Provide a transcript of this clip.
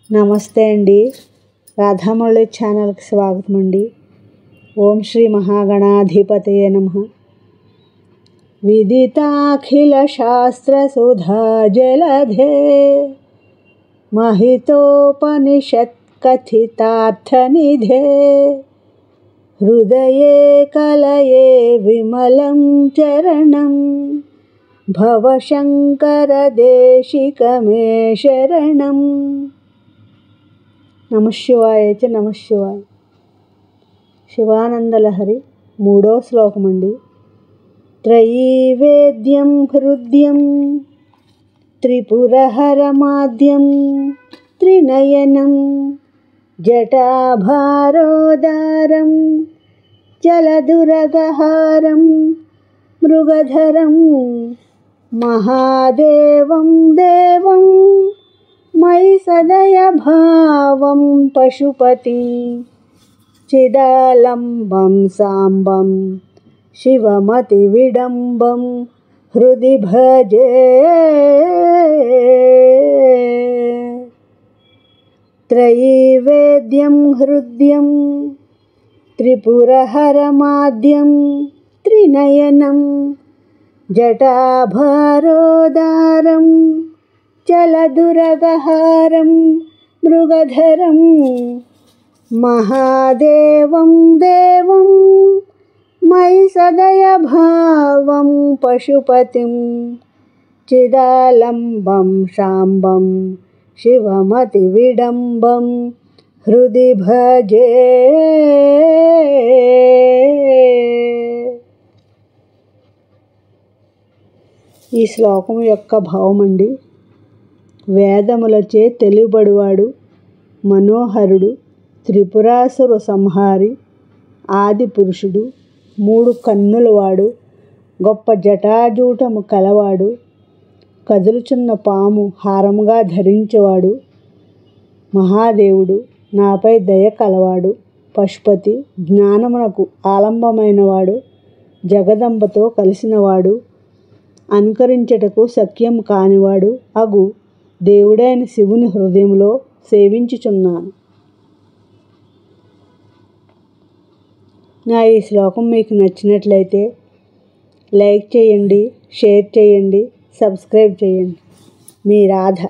నమస్తే అండి. రాధామురళి ఛానల్కి స్వాగతం అండి. ఓం శ్రీ మహాగణాధిపతయే నమః. విదితాఖిల శాస్త్ర సుధా జలధే మహితోపనిషత్ కథితార్థనిధే హృదయే కలయే విమలం చరణం భవశంకర దేశికమే శరణం. నమశివాయ చ నమశివాయ. శివానందలహరి 3వ శ్లోకం అండి. త్రైవేద్యం హృద్యం త్రిపురహరమాద్యం త్రినయనం జటాభారోదారం జలదురగహారం మృగధరం మహాదేవం దేవం మయి సదయ భావం పశుపతి చిదాలంబం సాంబం శివమతి విడంబం హృది భజే. త్రైవేద్యం హృద్యం త్రిపురహరమాద్యం త్రినయనం జటాభారోదారం జలదురగహారం మృగధరం మహాదేవం దేవం మయి సదయ భావం పశుపతిం చిదాలంబం శాంబం శివమతి విడంబం హృది భజే. ఈ శ్లోకం యొక్క భావం అండి. వేదములచే తెలుబడివాడు, మనోహరుడు, త్రిపురాసుర సంహారి, ఆది పురుషుడు, 3 కన్నులవాడు, గొప్ప జటాజూటము కలవాడు, కదులుచున్న పాము హారముగా ధరించేవాడు, మహాదేవుడు, నాపై దయ కలవాడు, పశుపతి, జ్ఞానమునకు ఆలంబమైనవాడు, జగదంబతో కలిసినవాడు, అనుకరించటకు శక్యం కానివాడు అగు దేవుడైన శివుని హృదయంలో సేవించుచున్నాను. నా ఈ శ్లోకం మీకు నచ్చినట్లయితే లైక్ చేయండి, షేర్ చేయండి, సబ్స్క్రైబ్ చేయండి. మీ రాధ.